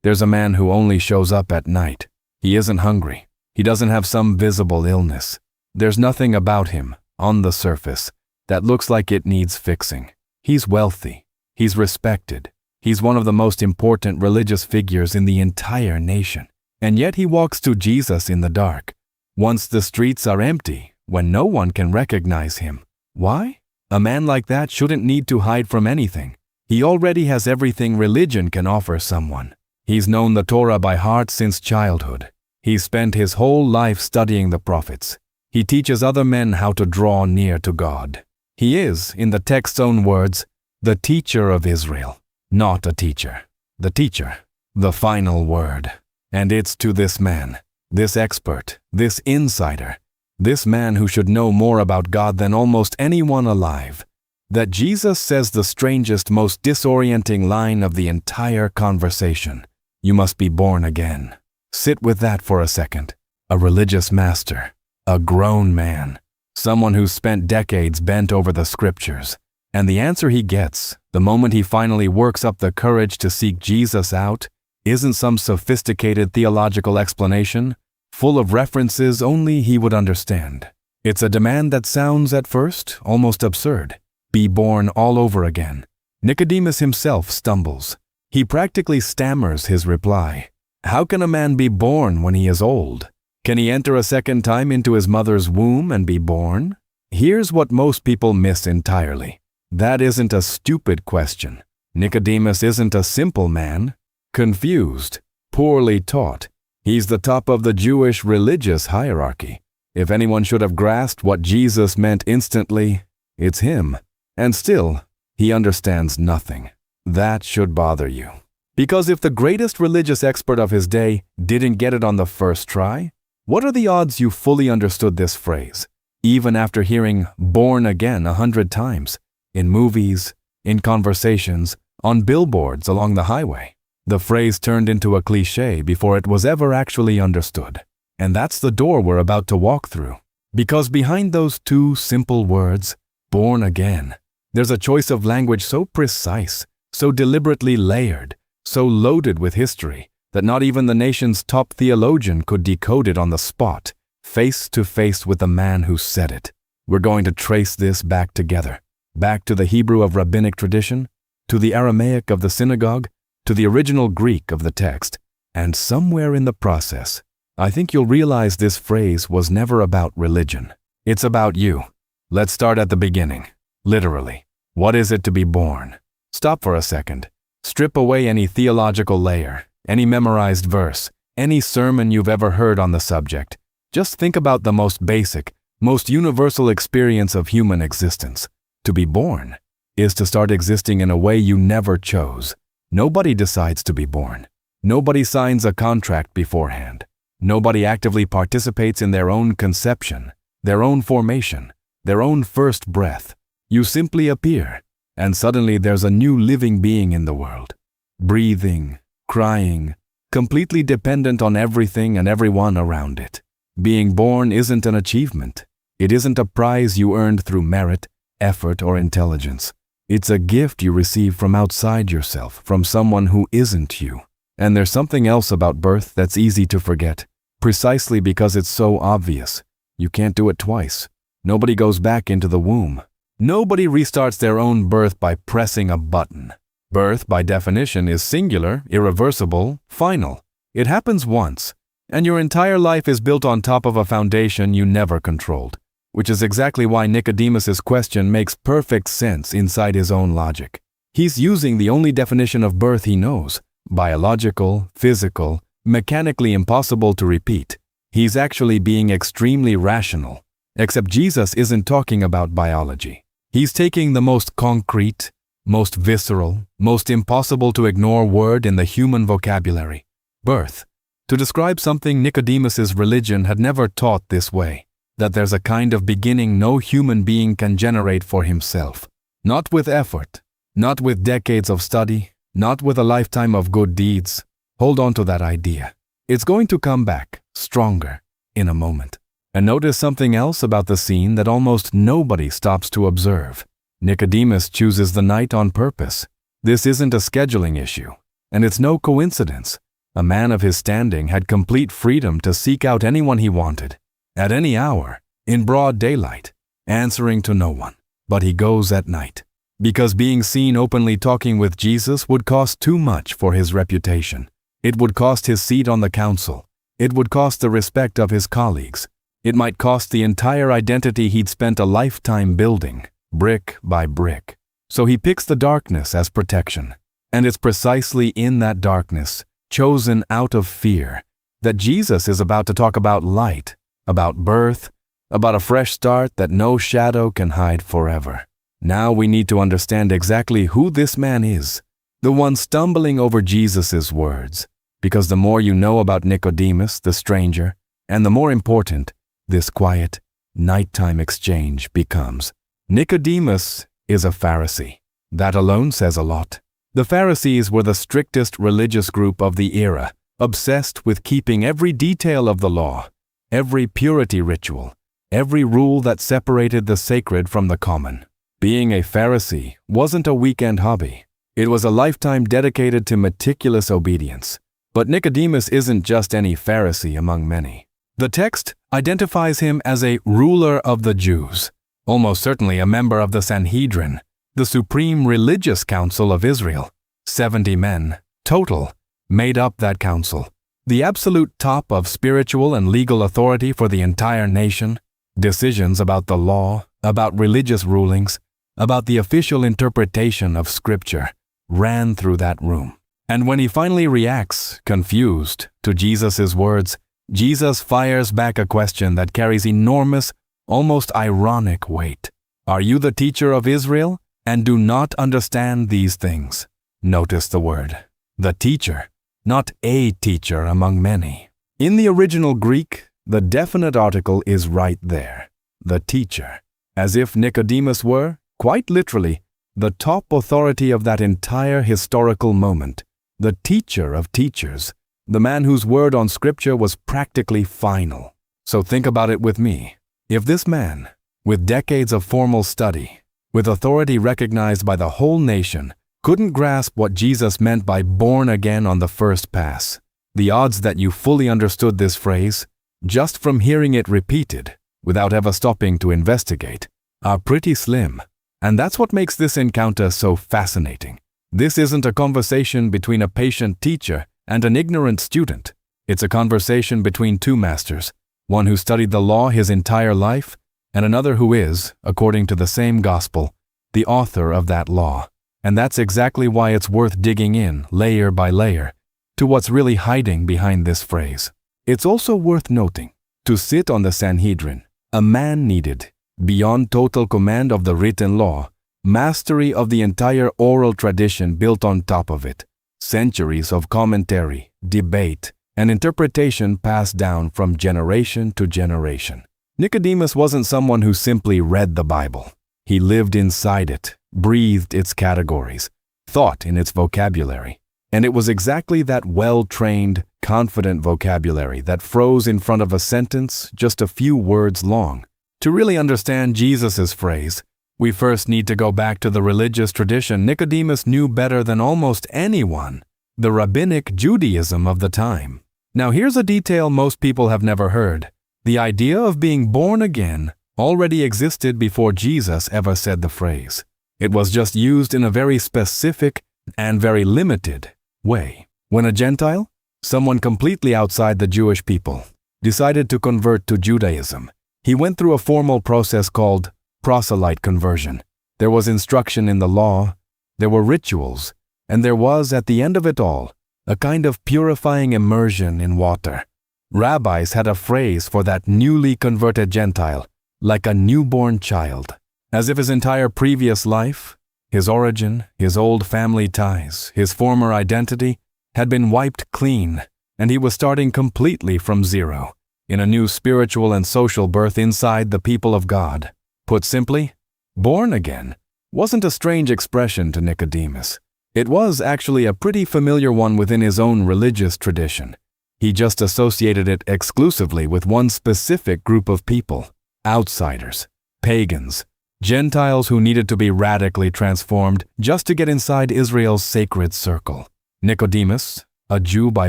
There's a man who only shows up at night. He isn't hungry. He doesn't have some visible illness. There's nothing about him, on the surface, that looks like it needs fixing. He's wealthy. He's respected. He's one of the most important religious figures in the entire nation. And yet he walks to Jesus in the dark, once the streets are empty, when no one can recognize him. Why? A man like that shouldn't need to hide from anything. He already has everything religion can offer someone. He's known the Torah by heart since childhood. He's spent his whole life studying the prophets. He teaches other men how to draw near to God. He is, in the text's own words, the teacher of Israel, not a teacher. The teacher, the final word. And it's to this man, this expert, this insider, this man who should know more about God than almost anyone alive, that Jesus says the strangest, most disorienting line of the entire conversation. You must be born again. Sit with that for a second. A religious master, a grown man, someone who's spent decades bent over the scriptures. And the answer he gets, the moment he finally works up the courage to seek Jesus out, isn't some sophisticated theological explanation, full of references only he would understand. It's a demand that sounds, at first, almost absurd. Be born all over again. Nicodemus himself stumbles. He practically stammers his reply. How can a man be born when he is old? Can he enter a second time into his mother's womb and be born? Here's what most people miss entirely. That isn't a stupid question. Nicodemus isn't a simple man. Confused, poorly taught. He's the top of the Jewish religious hierarchy. If anyone should have grasped what Jesus meant instantly, it's him. And still, he understands nothing. That should bother you. Because if the greatest religious expert of his day didn't get it on the first try, what are the odds you fully understood this phrase, even after hearing "born again" 100 times, in movies, in conversations, on billboards along the highway? The phrase turned into a cliché before it was ever actually understood. And that's the door we're about to walk through. Because behind those two simple words, born again, there's a choice of language so precise, so deliberately layered, so loaded with history, that not even the nation's top theologian could decode it on the spot, face to face with the man who said it. We're going to trace this back together, back to the Hebrew of rabbinic tradition, to the Aramaic of the synagogue, to the original Greek of the text, and somewhere in the process, I think you'll realize this phrase was never about religion. It's about you. Let's start at the beginning. Literally, what is it to be born? Stop for a second. Strip away any theological layer, any memorized verse, any sermon you've ever heard on the subject. Just think about the most basic, most universal experience of human existence. To be born is to start existing in a way you never chose. Nobody decides to be born. Nobody signs a contract beforehand. Nobody actively participates in their own conception, their own formation, their own first breath. You simply appear, and suddenly there's a new living being in the world. Breathing, crying, completely dependent on everything and everyone around it. Being born isn't an achievement. It isn't a prize you earned through merit, effort, or intelligence. It's a gift you receive from outside yourself, from someone who isn't you. And there's something else about birth that's easy to forget, precisely because it's so obvious. You can't do it twice. Nobody goes back into the womb. Nobody restarts their own birth by pressing a button. Birth, by definition, is singular, irreversible, final. It happens once, and your entire life is built on top of a foundation you never controlled. Which is exactly why Nicodemus's question makes perfect sense inside his own logic. He's using the only definition of birth he knows, biological, physical, mechanically impossible to repeat. He's actually being extremely rational, except Jesus isn't talking about biology. He's taking the most concrete, most visceral, most impossible to ignore word in the human vocabulary, birth, to describe something Nicodemus's religion had never taught this way. That there's a kind of beginning no human being can generate for himself. Not with effort, not with decades of study, not with a lifetime of good deeds. Hold on to that idea. It's going to come back, stronger, in a moment. And notice something else about the scene that almost nobody stops to observe. Nicodemus chooses the night on purpose. This isn't a scheduling issue, and it's no coincidence. A man of his standing had complete freedom to seek out anyone he wanted, at any hour, in broad daylight, answering to no one. But he goes at night, because being seen openly talking with Jesus would cost too much for his reputation. It would cost his seat on the council. It would cost the respect of his colleagues. It might cost the entire identity he'd spent a lifetime building, brick by brick. So he picks the darkness as protection. And it's precisely in that darkness, chosen out of fear, that Jesus is about to talk about light, about birth, about a fresh start that no shadow can hide forever. Now we need to understand exactly who this man is, the one stumbling over Jesus' words, because the more you know about Nicodemus, the stranger, and the more important this quiet, nighttime exchange becomes. Nicodemus is a Pharisee. That alone says a lot. The Pharisees were the strictest religious group of the era, obsessed with keeping every detail of the law, every purity ritual, every rule that separated the sacred from the common. Being a Pharisee wasn't a weekend hobby. It was a lifetime dedicated to meticulous obedience. But Nicodemus isn't just any Pharisee among many. The text identifies him as a ruler of the Jews, almost certainly a member of the Sanhedrin, the supreme religious council of Israel. 70 men, total, made up that council. The absolute top of spiritual and legal authority for the entire nation. Decisions about the law, about religious rulings, about the official interpretation of Scripture ran through that room. And when he finally reacts, confused, to Jesus' words, Jesus fires back a question that carries enormous, almost ironic weight. Are you the teacher of Israel and do not understand these things? Notice the word, the teacher, not a teacher among many. In the original Greek, the definite article is right there, the teacher, as if Nicodemus were, quite literally, the top authority of that entire historical moment, the teacher of teachers, the man whose word on Scripture was practically final. So think about it with me. If this man, with decades of formal study, with authority recognized by the whole nation, couldn't grasp what Jesus meant by born again on the first pass, the odds that you fully understood this phrase, just from hearing it repeated, without ever stopping to investigate, are pretty slim. And that's what makes this encounter so fascinating. This isn't a conversation between a patient teacher and an ignorant student. It's a conversation between two masters, one who studied the law his entire life, and another who is, according to the same gospel, the author of that law. And that's exactly why it's worth digging in, layer by layer, to what's really hiding behind this phrase. It's also worth noting, to sit on the Sanhedrin, a man needed, beyond total command of the written law, mastery of the entire oral tradition built on top of it, centuries of commentary, debate, and interpretation passed down from generation to generation. Nicodemus wasn't someone who simply read the Bible. He lived inside it, breathed its categories, thought in its vocabulary. And it was exactly that well-trained, confident vocabulary that froze in front of a sentence just a few words long. To really understand Jesus' phrase, we first need to go back to the religious tradition Nicodemus knew better than almost anyone, the rabbinic Judaism of the time. Now here's a detail most people have never heard. The idea of being born again already existed before Jesus ever said the phrase. It was just used in a very specific and very limited way. When a Gentile, someone completely outside the Jewish people, decided to convert to Judaism, he went through a formal process called proselyte conversion. There was instruction in the law, there were rituals, and there was, at the end of it all, a kind of purifying immersion in water. Rabbis had a phrase for that newly converted Gentile, like a newborn child, as if his entire previous life, his origin, his old family ties, his former identity, had been wiped clean, and he was starting completely from zero, in a new spiritual and social birth inside the people of God. Put simply, born again wasn't a strange expression to Nicodemus. It was actually a pretty familiar one within his own religious tradition. He just associated it exclusively with one specific group of people, outsiders, pagans, Gentiles who needed to be radically transformed just to get inside Israel's sacred circle. Nicodemus, a Jew by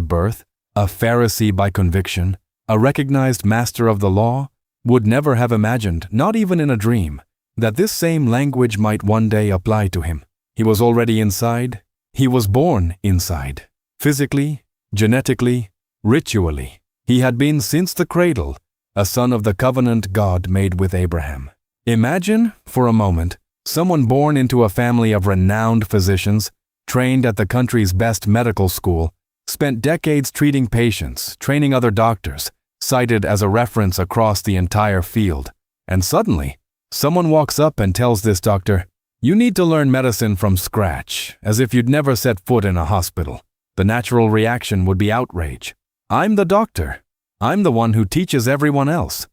birth, a Pharisee by conviction, a recognized master of the law, would never have imagined, not even in a dream, that this same language might one day apply to him. He was already inside. He was born inside. Physically, genetically, ritually. He had been since the cradle, a son of the covenant God made with Abraham. Imagine, for a moment, someone born into a family of renowned physicians, trained at the country's best medical school, spent decades treating patients, training other doctors, cited as a reference across the entire field. And suddenly, someone walks up and tells this doctor, "You need to learn medicine from scratch," as if you'd never set foot in a hospital. The natural reaction would be outrage. I'm the doctor. I'm the one who teaches everyone else.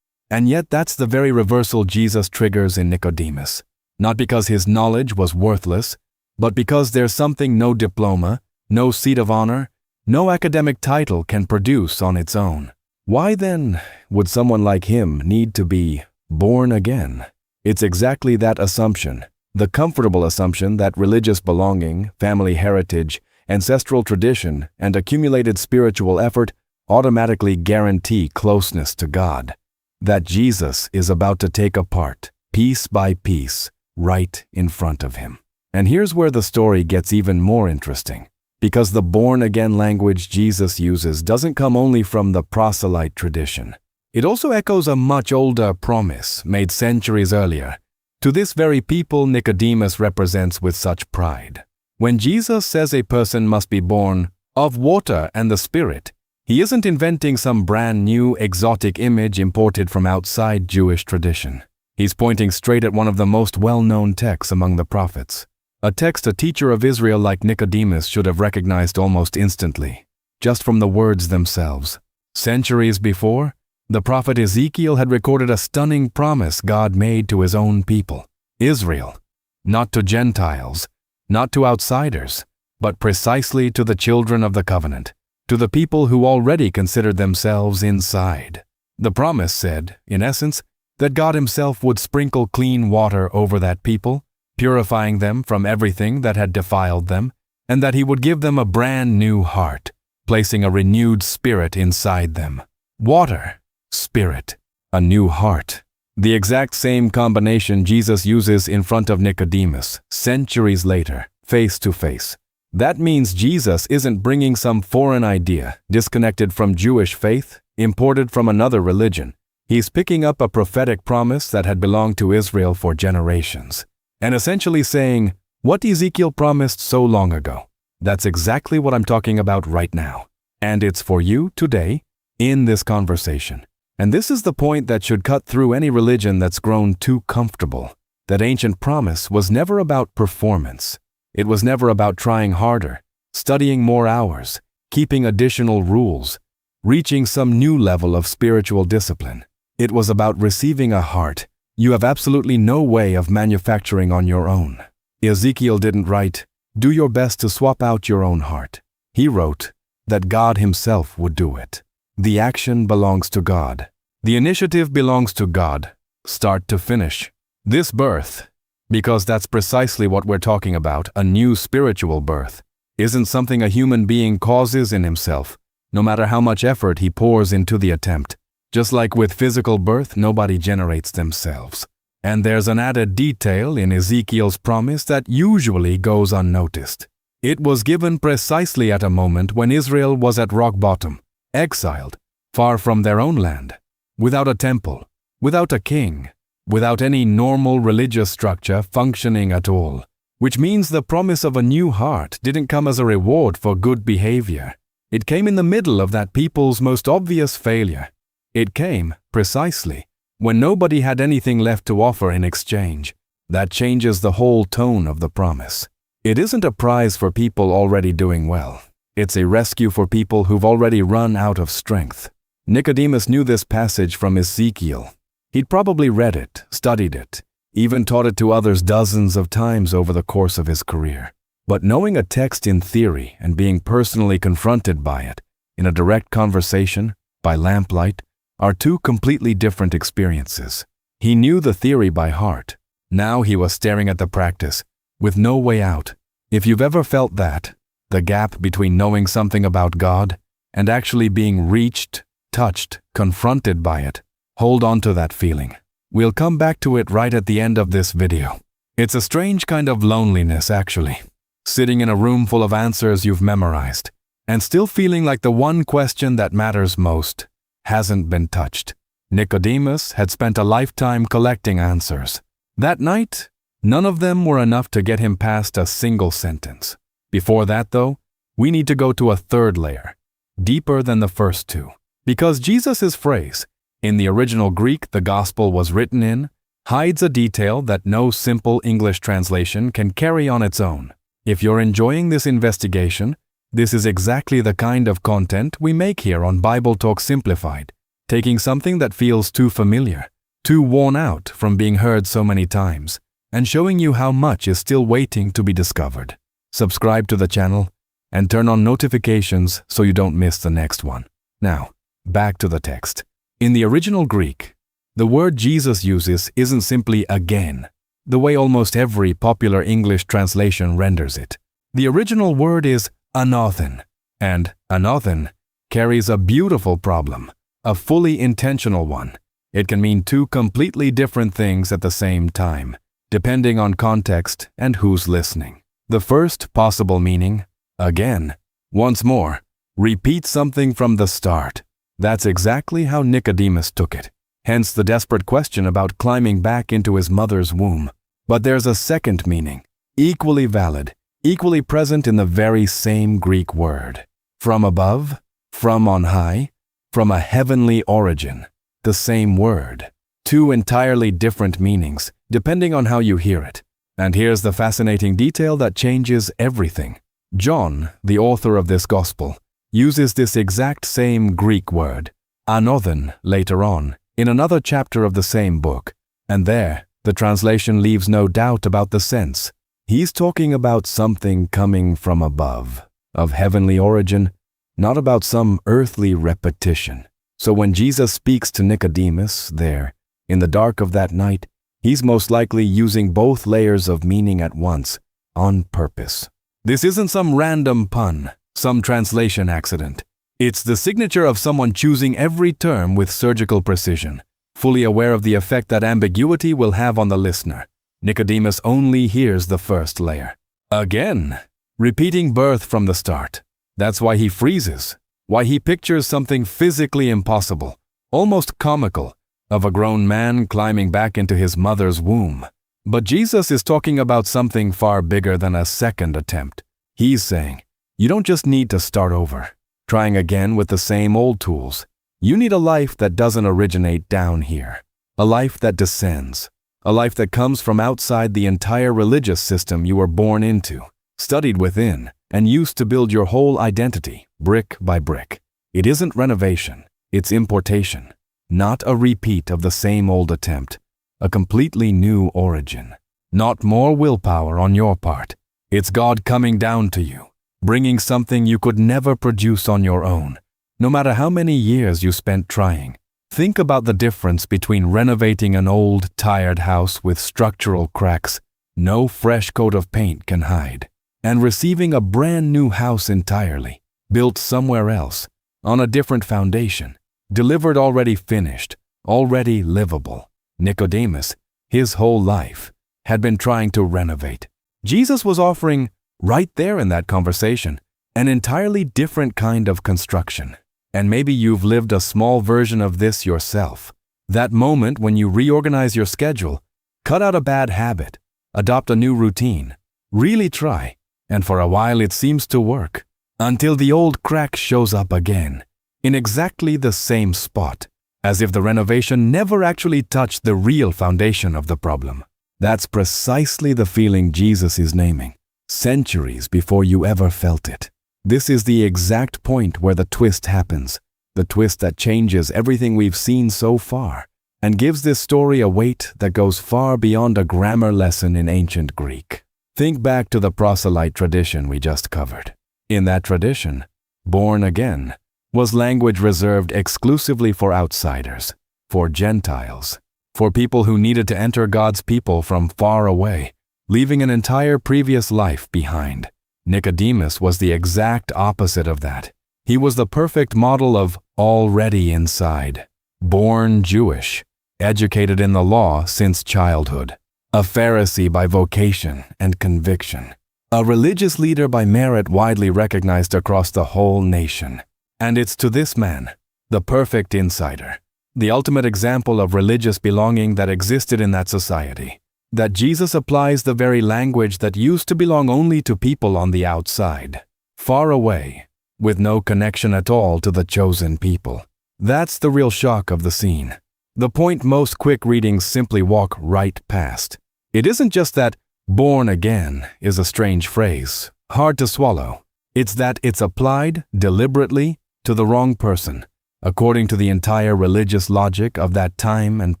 And yet that's the very reversal Jesus triggers in Nicodemus. Not because his knowledge was worthless, but because there's something no diploma, no seat of honor, no academic title can produce on its own. Why then would someone like him need to be born again? It's exactly that assumption, the comfortable assumption that religious belonging, family heritage, ancestral tradition, and accumulated spiritual effort automatically guarantee closeness to God. That Jesus is about to take apart, piece by piece, right in front of him. And here's where the story gets even more interesting, because the born-again language Jesus uses doesn't come only from the proselyte tradition. It also echoes a much older promise made centuries earlier to this very people Nicodemus represents with such pride. When Jesus says a person must be born of water and the Spirit, he isn't inventing some brand new exotic image imported from outside Jewish tradition. He's pointing straight at one of the most well-known texts among the prophets. A text a teacher of Israel like Nicodemus should have recognized almost instantly, just from the words themselves. Centuries before, the prophet Ezekiel had recorded a stunning promise God made to his own people, Israel, not to Gentiles, not to outsiders, but precisely to the children of the covenant, to the people who already considered themselves inside. The promise said, in essence, that God himself would sprinkle clean water over that people, purifying them from everything that had defiled them, and that he would give them a brand new heart, placing a renewed spirit inside them. Water, spirit, a new heart. The exact same combination Jesus uses in front of Nicodemus, centuries later, face to face. That means Jesus isn't bringing some foreign idea, disconnected from Jewish faith, imported from another religion. He's picking up a prophetic promise that had belonged to Israel for generations, and essentially saying, what Ezekiel promised so long ago. That's exactly what I'm talking about right now. And it's for you today, in this conversation. And this is the point that should cut through any religion that's grown too comfortable. That ancient promise was never about performance. It was never about trying harder, studying more hours, keeping additional rules, reaching some new level of spiritual discipline. It was about receiving a heart you have absolutely no way of manufacturing on your own. Ezekiel didn't write, "Do your best to swap out your own heart." He wrote that God himself would do it. The action belongs to God. The initiative belongs to God, start to finish. This birth, because that's precisely what we're talking about, a new spiritual birth, isn't something a human being causes in himself, no matter how much effort he pours into the attempt. Just like with physical birth, nobody generates themselves. And there's an added detail in Ezekiel's promise that usually goes unnoticed. It was given precisely at a moment when Israel was at rock bottom, exiled, far from their own land, without a temple, without a king, without any normal religious structure functioning at all. Which means the promise of a new heart didn't come as a reward for good behavior. It came in the middle of that people's most obvious failure. It came, precisely, when nobody had anything left to offer in exchange. That changes the whole tone of the promise. It isn't a prize for people already doing well. It's a rescue for people who've already run out of strength. Nicodemus knew this passage from Ezekiel. He'd probably read it, studied it, even taught it to others dozens of times over the course of his career. But knowing a text in theory and being personally confronted by it, in a direct conversation, by lamplight, are two completely different experiences. He knew the theory by heart. Now he was staring at the practice, with no way out. If you've ever felt that, the gap between knowing something about God and actually being reached, touched, confronted by it. Hold on to that feeling. We'll come back to it right at the end of this video. It's a strange kind of loneliness, actually. Sitting in a room full of answers you've memorized, and still feeling like the one question that matters most hasn't been touched. Nicodemus had spent a lifetime collecting answers. That night, none of them were enough to get him past a single sentence. Before that, though, we need to go to a third layer, deeper than the first two. Because Jesus' phrase, "In the original Greek the gospel was written in," hides a detail that no simple English translation can carry on its own. If you're enjoying this investigation, this is exactly the kind of content we make here on Bible Talk Simplified, taking something that feels too familiar, too worn out from being heard so many times, and showing you how much is still waiting to be discovered. Subscribe to the channel and turn on notifications so you don't miss the next one. Now, back to the text. In the original Greek, the word Jesus uses isn't simply again, the way almost every popular English translation renders it. The original word is ánothen, and ánothen carries a beautiful problem, a fully intentional one. It can mean two completely different things at the same time, depending on context and who's listening. The first possible meaning, again, once more, repeat something from the start. That's exactly how Nicodemus took it. Hence the desperate question about climbing back into his mother's womb. But there's a second meaning, equally valid, equally present in the very same Greek word. From above, from on high, from a heavenly origin. The same word. Two entirely different meanings, depending on how you hear it. And here's the fascinating detail that changes everything. John, the author of this gospel, uses this exact same Greek word, ánothen, later on, in another chapter of the same book. And there, the translation leaves no doubt about the sense. He's talking about something coming from above, of heavenly origin, not about some earthly repetition. So when Jesus speaks to Nicodemus there, in the dark of that night, he's most likely using both layers of meaning at once, on purpose. This isn't some random pun, some translation accident. It's the signature of someone choosing every term with surgical precision, fully aware of the effect that ambiguity will have on the listener. Nicodemus only hears the first layer. Again, repeating birth from the start. That's why he freezes, why he pictures something physically impossible, almost comical, of a grown man climbing back into his mother's womb. But Jesus is talking about something far bigger than a second attempt. He's saying, you don't just need to start over, trying again with the same old tools. You need a life that doesn't originate down here, a life that descends, a life that comes from outside the entire religious system you were born into, studied within, and used to build your whole identity, brick by brick. It isn't renovation, it's importation, not a repeat of the same old attempt, a completely new origin. Not more willpower on your part. It's God coming down to you, bringing something you could never produce on your own, no matter how many years you spent trying. Think about the difference between renovating an old, tired house with structural cracks no fresh coat of paint can hide, and receiving a brand new house entirely, built somewhere else, on a different foundation, delivered already finished, already livable. Nicodemus, his whole life, had been trying to renovate. Jesus was offering, right there in that conversation, an entirely different kind of construction. And maybe you've lived a small version of this yourself. That moment when you reorganize your schedule, cut out a bad habit, adopt a new routine, really try, and for a while it seems to work, until the old crack shows up again, in exactly the same spot, as if the renovation never actually touched the real foundation of the problem. That's precisely the feeling Jesus is naming, centuries before you ever felt it. This is the exact point where the twist happens, the twist that changes everything we've seen so far, and gives this story a weight that goes far beyond a grammar lesson in ancient Greek. Think back to the proselyte tradition we just covered. In that tradition, born again was language reserved exclusively for outsiders, for Gentiles, for people who needed to enter God's people from far away, leaving an entire previous life behind. Nicodemus was the exact opposite of that. He was the perfect model of already inside, born Jewish, educated in the law since childhood, a Pharisee by vocation and conviction, a religious leader by merit widely recognized across the whole nation. And it's to this man, the perfect insider, the ultimate example of religious belonging that existed in that society, that Jesus applies the very language that used to belong only to people on the outside, far away, with no connection at all to the chosen people. That's the real shock of the scene. The point most quick readings simply walk right past. It isn't just that born again is a strange phrase, hard to swallow. It's that it's applied deliberately to the wrong person, according to the entire religious logic of that time and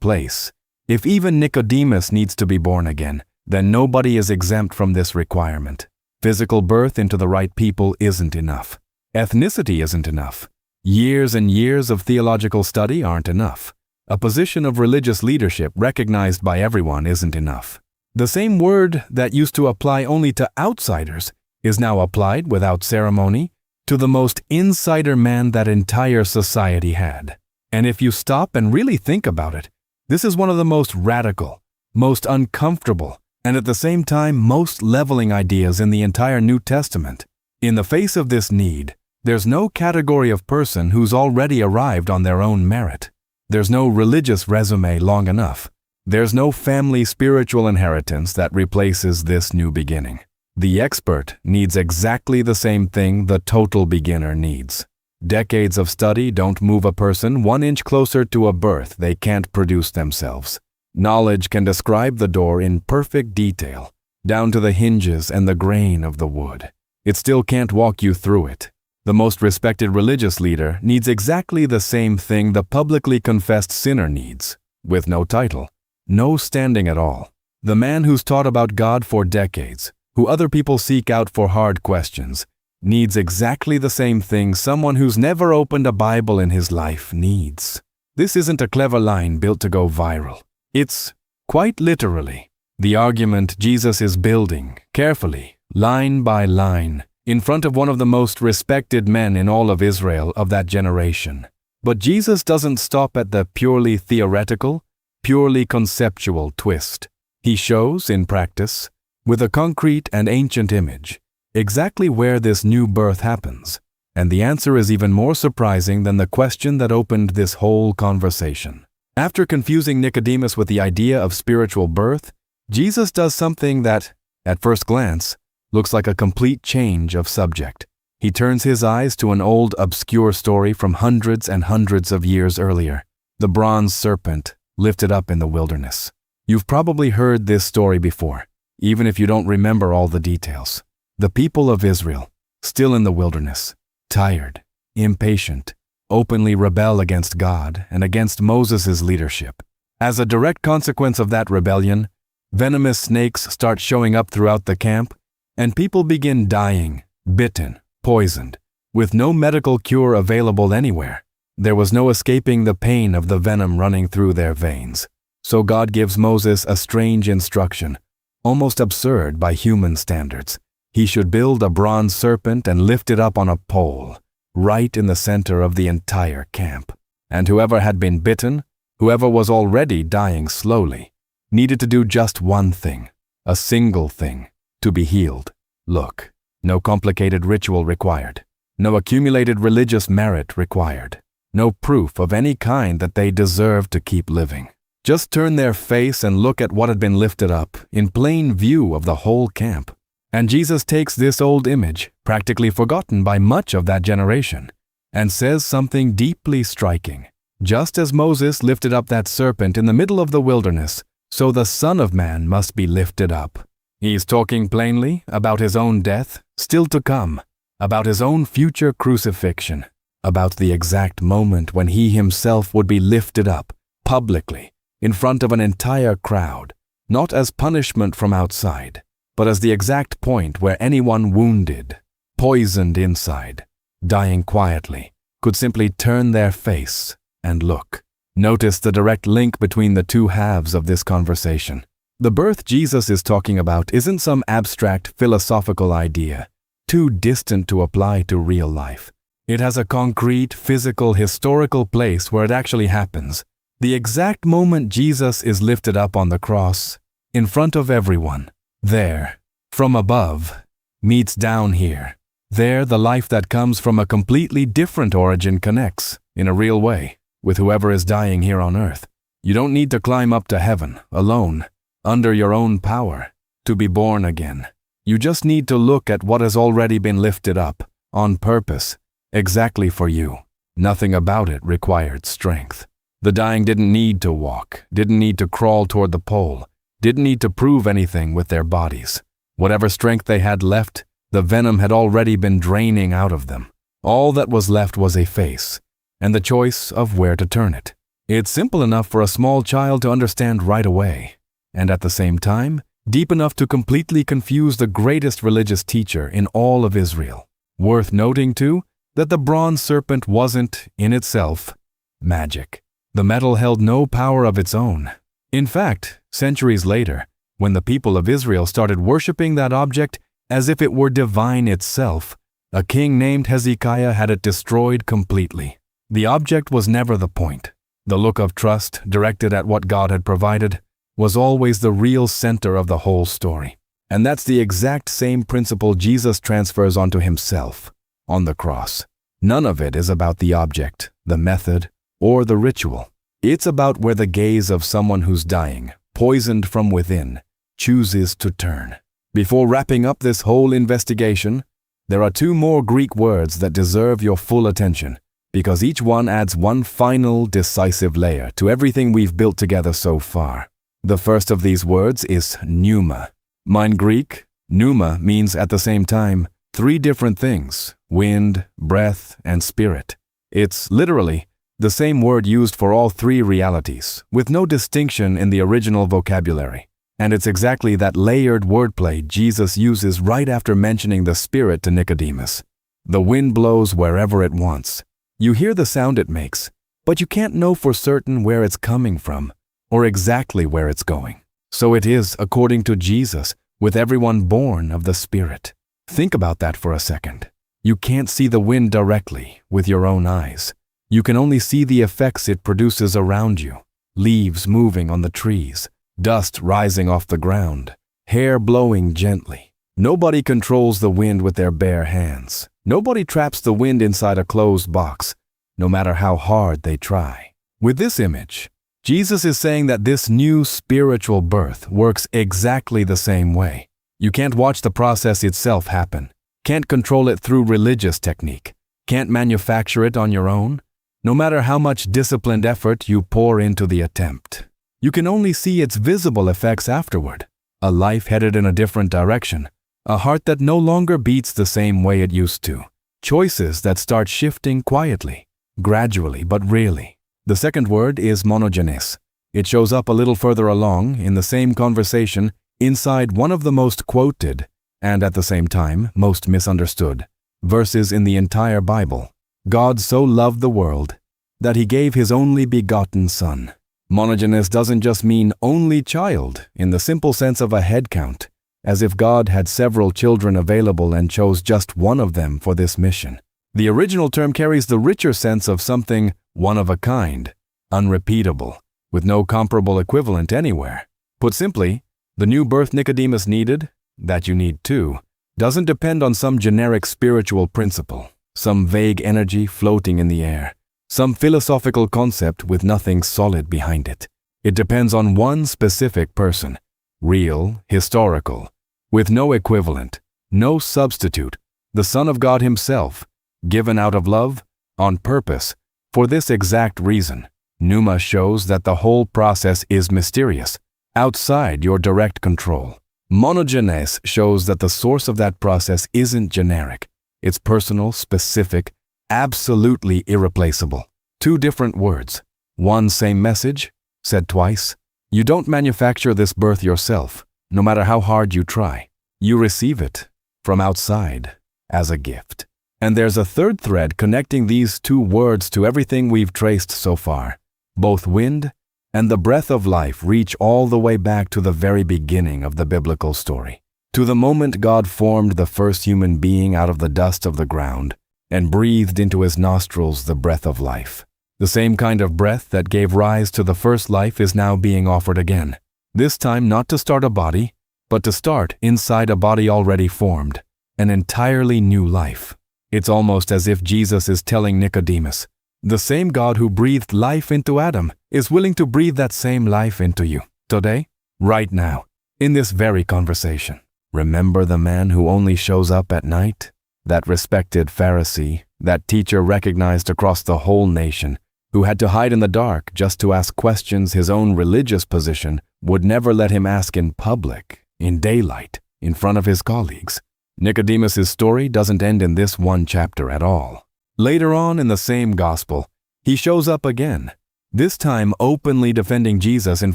place. If even Nicodemus needs to be born again, then nobody is exempt from this requirement. Physical birth into the right people isn't enough. Ethnicity isn't enough. Years and years of theological study aren't enough. A position of religious leadership recognized by everyone isn't enough. The same word that used to apply only to outsiders is now applied without ceremony to the most insider man that entire society had. And if you stop and really think about it, this is one of the most radical, most uncomfortable, and at the same time most leveling ideas in the entire New Testament. In the face of this need, there's no category of person who's already arrived on their own merit. There's no religious resume long enough. There's no family spiritual inheritance that replaces this new beginning. The expert needs exactly the same thing the total beginner needs. Decades of study don't move a person 1 inch closer to a birth they can't produce themselves. Knowledge can describe the door in perfect detail, down to the hinges and the grain of the wood. It still can't walk you through it. The most respected religious leader needs exactly the same thing the publicly confessed sinner needs, with no title, no standing at all. The man who's taught about God for decades, who other people seek out for hard questions, needs exactly the same thing someone who's never opened a Bible in his life needs. This isn't a clever line built to go viral. It's, quite literally, the argument Jesus is building, carefully, line by line, in front of one of the most respected men in all of Israel of that generation. But Jesus doesn't stop at the purely theoretical, purely conceptual twist. He shows, in practice, with a concrete and ancient image, exactly where this new birth happens. And the answer is even more surprising than the question that opened this whole conversation. After confusing Nicodemus with the idea of spiritual birth, Jesus does something that, at first glance, looks like a complete change of subject. He turns his eyes to an old, obscure story from hundreds and hundreds of years earlier, the bronze serpent lifted up in the wilderness. You've probably heard this story before, even if you don't remember all the details. The people of Israel, still in the wilderness, tired, impatient, openly rebel against God and against Moses' leadership. As a direct consequence of that rebellion, venomous snakes start showing up throughout the camp, and people begin dying, bitten, poisoned, with no medical cure available anywhere. There was no escaping the pain of the venom running through their veins. So God gives Moses a strange instruction, almost absurd by human standards. He should build a bronze serpent and lift it up on a pole, right in the center of the entire camp. And whoever had been bitten, whoever was already dying slowly, needed to do just one thing, a single thing, to be healed. Look, no complicated ritual required, no accumulated religious merit required, no proof of any kind that they deserved to keep living. Just turn their face and look at what had been lifted up, in plain view of the whole camp. And Jesus takes this old image, practically forgotten by much of that generation, and says something deeply striking. Just as Moses lifted up that serpent in the middle of the wilderness, so the Son of Man must be lifted up. He's talking plainly about his own death, still to come, about his own future crucifixion, about the exact moment when he himself would be lifted up, publicly, in front of an entire crowd, not as punishment from outside, but as the exact point where anyone wounded, poisoned inside, dying quietly, could simply turn their face and look. Notice the direct link between the two halves of this conversation. The birth Jesus is talking about isn't some abstract philosophical idea. too distant to apply to real life. It has a concrete, physical, historical place where it actually happens. The exact moment Jesus is lifted up on the cross, in front of everyone, there, from above, meets down here. There, the life that comes from a completely different origin connects, in a real way, with whoever is dying here on earth. You don't need to climb up to heaven, alone, under your own power, to be born again. You just need to look at what has already been lifted up, on purpose, exactly for you. Nothing about it required strength. The dying didn't need to walk, didn't need to crawl toward the pole, didn't need to prove anything with their bodies. Whatever strength they had left, the venom had already been draining out of them. All that was left was a face, and the choice of where to turn it. It's simple enough for a small child to understand right away, and at the same time, deep enough to completely confuse the greatest religious teacher in all of Israel. Worth noting, too, that the bronze serpent wasn't, in itself, magic. The metal held no power of its own. In fact, centuries later, when the people of Israel started worshiping that object as if it were divine itself, a king named Hezekiah had it destroyed completely. The object was never the point. The look of trust, directed at what God had provided, was always the real center of the whole story. And that's the exact same principle Jesus transfers onto himself, on the cross. None of it is about the object, the method, or the ritual. It's about where the gaze of someone who's dying, poisoned from within, chooses to turn. Before wrapping up this whole investigation, there are two more Greek words that deserve your full attention, because each one adds one final, decisive layer to everything we've built together so far. The first of these words is pneuma. In Greek, pneuma means at the same time three different things: wind, breath, and spirit. It's literally the same word used for all three realities, with no distinction in the original vocabulary. And it's exactly that layered wordplay Jesus uses right after mentioning the Spirit to Nicodemus. The wind blows wherever it wants. You hear the sound it makes, but you can't know for certain where it's coming from, or exactly where it's going. So it is, according to Jesus, with everyone born of the Spirit. Think about that for a second. You can't see the wind directly with your own eyes. You can only see the effects it produces around you. Leaves moving on the trees, dust rising off the ground, hair blowing gently. Nobody controls the wind with their bare hands. Nobody traps the wind inside a closed box, no matter how hard they try. With this image, Jesus is saying that this new spiritual birth works exactly the same way. You can't watch the process itself happen, can't control it through religious technique, can't manufacture it on your own, no matter how much disciplined effort you pour into the attempt. You can only see its visible effects afterward. A life headed in a different direction, a heart that no longer beats the same way it used to, choices that start shifting quietly, gradually but really. The second word is monogenes. It shows up a little further along in the same conversation inside one of the most quoted, and at the same time most misunderstood, verses in the entire Bible. God so loved the world that he gave his only begotten Son. Monogenes doesn't just mean only child in the simple sense of a head count, as if God had several children available and chose just one of them for this mission. The original term carries the richer sense of something one of a kind, unrepeatable, with no comparable equivalent anywhere. Put simply, the new birth Nicodemus needed, that you need too, doesn't depend on some generic spiritual principle, some vague energy floating in the air, some philosophical concept with nothing solid behind it. It depends on one specific person, real, historical, with no equivalent, no substitute, the Son of God himself, given out of love, on purpose, for this exact reason. Pneuma shows that the whole process is mysterious, outside your direct control. Monogenes shows that the source of that process isn't generic. It's personal, specific, absolutely irreplaceable. Two different words, one same message, said twice. You don't manufacture this birth yourself, no matter how hard you try. You receive it from outside as a gift. And there's a third thread connecting these two words to everything we've traced so far. Both wind and the breath of life reach all the way back to the very beginning of the biblical story. to the moment God formed the first human being out of the dust of the ground and breathed into his nostrils the breath of life. The same kind of breath that gave rise to the first life is now being offered again, this time not to start a body, but to start inside a body already formed, an entirely new life. It's almost as if Jesus is telling Nicodemus, the same God who breathed life into Adam is willing to breathe that same life into you, today, right now, in this very conversation. Remember the man who only shows up at night? That respected Pharisee, that teacher recognized across the whole nation, who had to hide in the dark just to ask questions his own religious position would never let him ask in public, in daylight, in front of his colleagues. Nicodemus's story doesn't end in this one chapter at all. Later on in the same gospel, he shows up again, this time openly defending Jesus in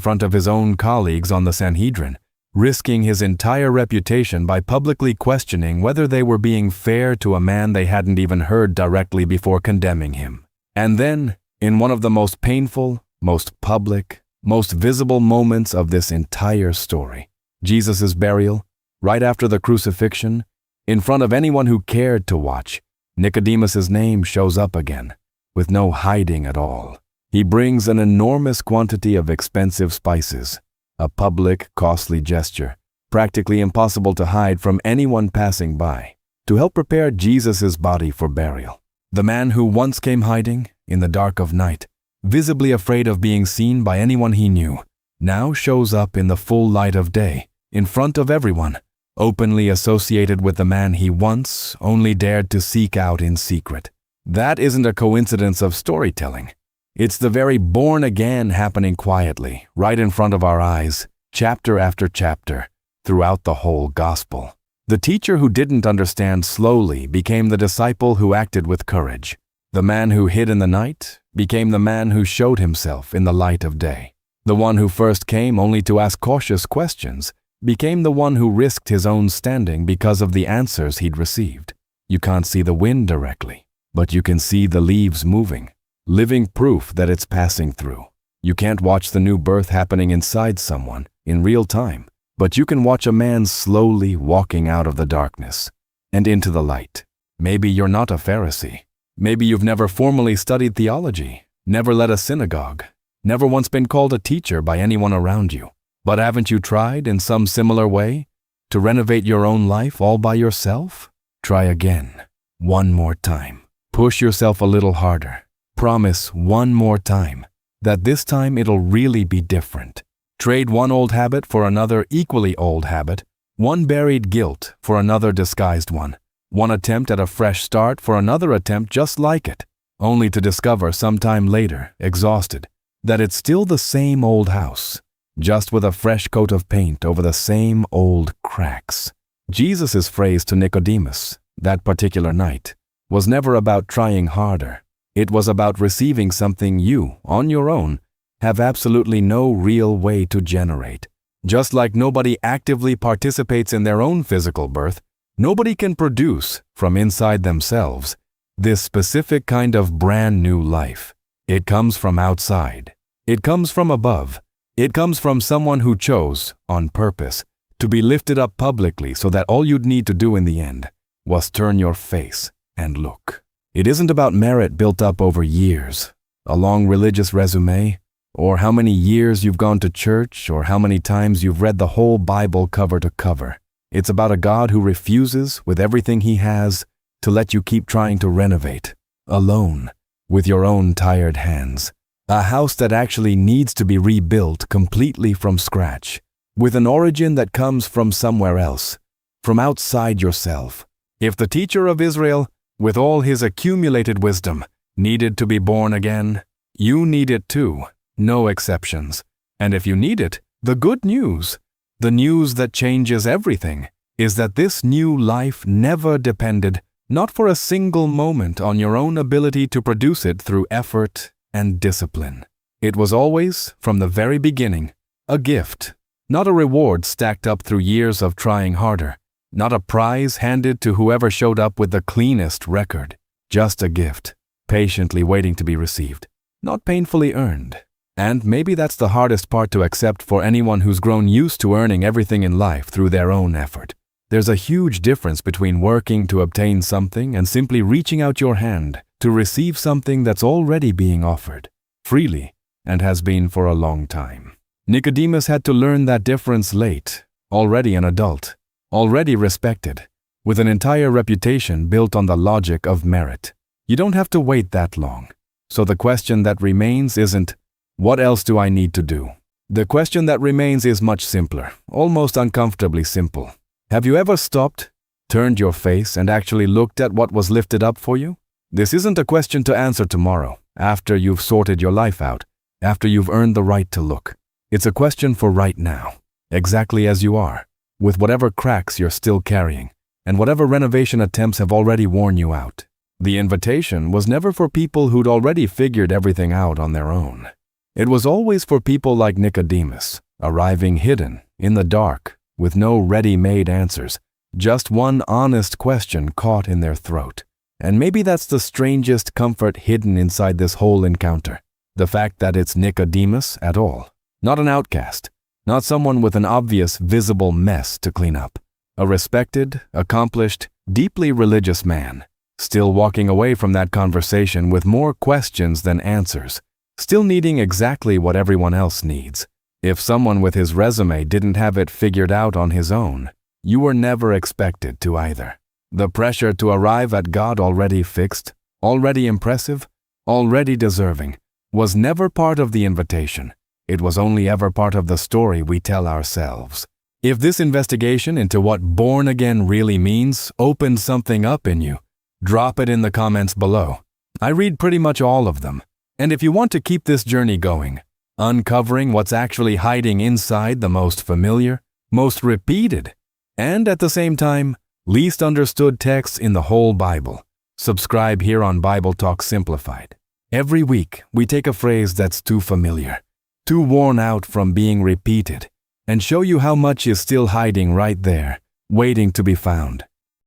front of his own colleagues on the Sanhedrin, risking his entire reputation by publicly questioning whether they were being fair to a man they hadn't even heard directly before condemning him. And then, in one of the most painful, most public, most visible moments of this entire story, Jesus' burial, right after the crucifixion, in front of anyone who cared to watch, Nicodemus' name shows up again, with no hiding at all. He brings an enormous quantity of expensive spices, a public, costly gesture, practically impossible to hide from anyone passing by, to help prepare Jesus' body for burial. The man who once came hiding, in the dark of night, visibly afraid of being seen by anyone he knew, now shows up in the full light of day, in front of everyone, openly associated with the man he once only dared to seek out in secret. That isn't a coincidence of storytelling. It's the very born again happening quietly, right in front of our eyes, chapter after chapter, throughout the whole gospel. The teacher who didn't understand slowly became the disciple who acted with courage. The man who hid in the night became the man who showed himself in the light of day. The one who first came only to ask cautious questions became the one who risked his own standing because of the answers he'd received. You can't see the wind directly, but you can see the leaves moving, living proof that it's passing through. You can't watch the new birth happening inside someone in real time, but you can watch a man slowly walking out of the darkness and into the light. Maybe you're not a Pharisee. Maybe you've never formally studied theology, never led a synagogue, never once been called a teacher by anyone around you. But haven't you tried, in some similar way, to renovate your own life all by yourself? Try again. One more time. Push yourself a little harder. Promise one more time that this time it'll really be different. Trade one old habit for another equally old habit, one buried guilt for another disguised one, one attempt at a fresh start for another attempt just like it, only to discover sometime later, exhausted, that it's still the same old house, just with a fresh coat of paint over the same old cracks. Jesus' phrase to Nicodemus, that particular night, was never about trying harder. It was about receiving something you, on your own, have absolutely no real way to generate. Just like nobody actively participates in their own physical birth, nobody can produce, from inside themselves, this specific kind of brand new life. It comes from outside. It comes from above. It comes from someone who chose, on purpose, to be lifted up publicly so that all you'd need to do in the end was turn your face and look. It isn't about merit built up over years, a long religious resume, or how many years you've gone to church, or how many times you've read the whole Bible cover to cover. It's about a God who refuses, with everything he has, to let you keep trying to renovate, alone, with your own tired hands. A house that actually needs to be rebuilt completely from scratch, with an origin that comes from somewhere else, from outside yourself. If the teacher of Israel, with all his accumulated wisdom, needed to be born again, you need it too, no exceptions. And if you need it, the good news, the news that changes everything, is that this new life never depended, not for a single moment, on your own ability to produce it through effort and discipline. It was always, from the very beginning, a gift, not a reward stacked up through years of trying harder, not a prize handed to whoever showed up with the cleanest record, just a gift, patiently waiting to be received, not painfully earned. And maybe that's the hardest part to accept for anyone who's grown used to earning everything in life through their own effort. There's a huge difference between working to obtain something and simply reaching out your hand to receive something that's already being offered, freely, and has been for a long time. Nicodemus had to learn that difference late, already an adult, already respected, with an entire reputation built on the logic of merit. You don't have to wait that long. So the question that remains isn't, what else do I need to do? The question that remains is much simpler, almost uncomfortably simple. Have you ever stopped, turned your face, and actually looked at what was lifted up for you? This isn't a question to answer tomorrow, after you've sorted your life out, after you've earned the right to look. It's a question for right now, exactly as you are, with whatever cracks you're still carrying, and whatever renovation attempts have already worn you out. The invitation was never for people who'd already figured everything out on their own. It was always for people like Nicodemus, arriving hidden, in the dark, with no ready-made answers, just one honest question caught in their throat. And maybe that's the strangest comfort hidden inside this whole encounter, the fact that it's Nicodemus at all. Not an outcast, not someone with an obvious, visible mess to clean up. A respected, accomplished, deeply religious man, still walking away from that conversation with more questions than answers, still needing exactly what everyone else needs. If someone with his resume didn't have it figured out on his own, you were never expected to either. The pressure to arrive at God already fixed, already impressive, already deserving, was never part of the invitation. It was only ever part of the story we tell ourselves. If this investigation into what born again really means opened something up in you, drop it in the comments below. I read pretty much all of them. And if you want to keep this journey going, uncovering what's actually hiding inside the most familiar, most repeated, and at the same time, least understood texts in the whole Bible, subscribe here on Bible Talk Simplified. Every week, we take a phrase that's too familiar, too worn out from being repeated, and show you how much is still hiding right there, waiting to be found.